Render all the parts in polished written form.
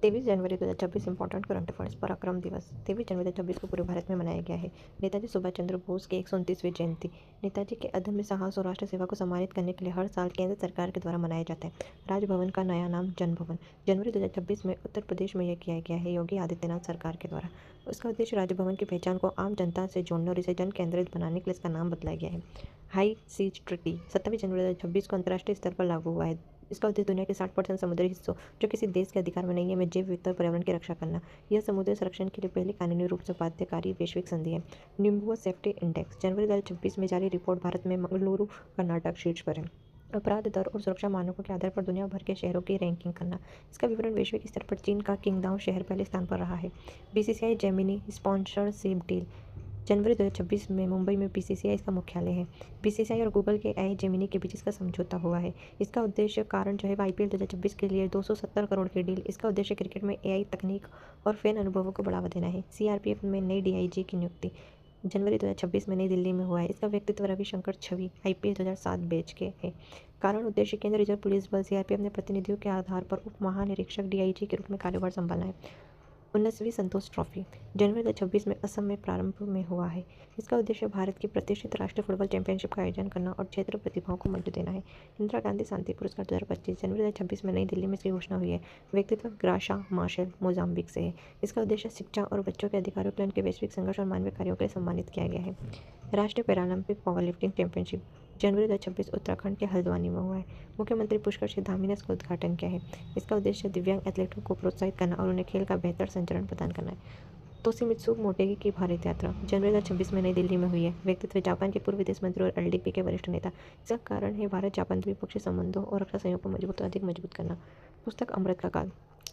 23 जनवरी 2026 important current affairs. पराक्रम दिवस 23 जनवरी 2026 को पूरे भारत में मनाया गया है। नेताजी सुभाष चंद्र बोस की 129वीं जयंती। नेताजी के अदम्य साहस और राष्ट्र सेवा को सम्मानित करने के लिए हर साल केंद्र सरकार के द्वारा मनाया जाता है। राजभवन का नया नाम जन भवन। जनवरी 2026 में उत्तर प्रदेश में यह किया गया है योगी आदित्यनाथ सरकार के द्वारा। उसका उद्देश्य राजभवन की पहचान को आम जनता से जोड़ने और इसे जन केंद्रित बनाने के लिए इसका नाम बदला गया है। हाई सीज ट्रिटी 27 जनवरी 2026 को अंतर्राष्ट्रीय स्तर पर लागू हुआ है। इसका उद्देश्य दुनिया के 60% समुद्री हिस्सों जो किसी देश के अधिकार में नहीं है में जैव विविधता और पर्यावरण की रक्षा करना। यह समुद्री संरक्षण के लिए पहली कानूनी रूप से बाध्यकारी वैश्विक संधि है। निम्बुआ सेफ्टी इंडेक्स जनवरी 2026 में जारी रिपोर्ट भारत में मंगलुरु कर्नाटक शीर्ष पर है। अपराध दर और सुरक्षा मानकों के आधार पर दुनिया भर के शहरों की रैंकिंग करना। इसका विवरण वैश्विक स्तर पर चीन का किंगदाओ शहर पहले स्थान पर रहा है। बीसीसीआई जेमिनी स्पॉन्सरशिप डील जनवरी 2026 में मुंबई में बीसीसीआई इसका मुख्यालय है। बीसीसीआई और गूगल के आई जेमिनी के बीच इसका समझौता हुआ है। इसका उद्देश्य कारण जो है आईपीएल 2026 के लिए 270 करोड़ की डील। इसका उद्देश्य क्रिकेट में एआई तकनीक और फैन अनुभवों को बढ़ावा देना है। सीआरपीएफ में नई डीआईजी की नियुक्ति जनवरी 2026 में नई दिल्ली में हुआ है। इसका व्यक्तित्व रविशंकर छवि आईपीएल 2007 बैच के है। कारण उद्देश्य केंद्रीय रिजर्व पुलिस बल सीआरपीएफ ने प्रतिनिधियों के आधार पर उप महानिरीक्षक डीआईजी के रूप में कार्यभार संभाला है। 19वीं संतोष ट्रॉफी जनवरी 2026 में असम में प्रारंभ में हुआ है। इसका उद्देश्य भारत की प्रतिष्ठित राष्ट्रीय फुटबॉल चैंपियनशिप का आयोजन करना और क्षेत्र प्रतिभाओं को मंच देना है। इंदिरा गांधी शांति पुरस्कार 2025 जनवरी 2026 में नई दिल्ली में इसकी घोषणा हुई है। व्यक्तित्व ग्राशा मार्शल मोजाम्बिक से है। इसका उद्देश्य शिक्षा और बच्चों के अधिकारों के लिए उनके वैश्विक संघर्ष और मानवीय कार्यों के लिए सम्मानित किया गया है। राष्ट्रीय पैरालंपिक पावर लिफ्टिंग चैंपियनशिप जनवरी 2026 उत्तराखंड के हल्द्वानी में हुआ है। मुख्यमंत्री पुष्कर सिंह धामी ने इसका उद्घाटन किया है। इसका उद्देश्य दिव्यांग एथलीटों को प्रोत्साहित करना और उन्हें खेल का बेहतर संचरण प्रदान करना है। तोशिमित्सु मोटेगी की भारत यात्रा जनवरी 2026 में नई दिल्ली में हुई है। व्यक्तित्व जापान के पूर्व विदेश मंत्री और एलडीपी के वरिष्ठ नेता। इसका कारण है भारत जापान द्विपक्षीय संबंधों और रक्षा सहयोग को अधिक मजबूत करना। पुस्तक अमृत का काल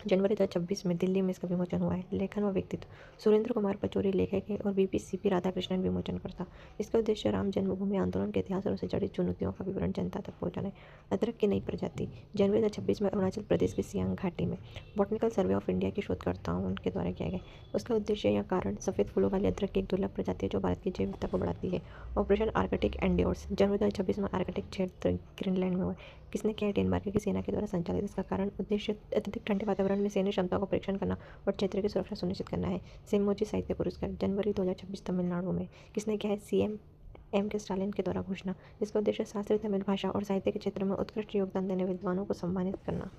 जनवरी 2026 में दिल्ली में इसका विमोचन हुआ है। लेखन व व्यक्तित्व सुरेंद्र कुमार पचौरी लेखक है और बीपी सीपी राधाकृष्णन विमोचन करता। इसका उद्देश्य राम जन्मभूमि आंदोलन के इतिहास और उससे जड़ी चुनौतियों का विवरण जनता तक पहुंचाना है। अदरक की नई प्रजाति जनवरी 2026 में अरुणाचल प्रदेश की सियांग घाटी में बॉटनिकल सर्वे ऑफ इंडिया के शोधकर्ताओं के द्वारा किया गया। उसका उद्देश्य या कारण सफ़ेद फूलों वाली अदरक की एक दुर्लभ प्रजाति है जो भारत की जैव विविधता को बढ़ाती है। ऑपरेशन आर्कटिक एंड्योर्स जनवरी 2026 में आर्कटिक क्षेत्र ग्रीनलैंड में हुआ। किसने किया? डेनमार्क की सेना के द्वारा संचालित। इसका कारण उद्देश्य अत्यधिक ठंडे वातावरण में सैन्य क्षमता का परीक्षण करना और क्षेत्र की सुरक्षा सुनिश्चित करना है। सेमोजी साहित्य पुरस्कार जनवरी 2026 तमिलनाडु में किसने किया है? सीएम एम के स्टालिन के द्वारा घोषणा। इसका उद्देश्य शास्त्रीय तमिल भाषा और साहित्य के क्षेत्र में उत्कृष्ट योगदान देने विद्वानों को सम्मानित करना।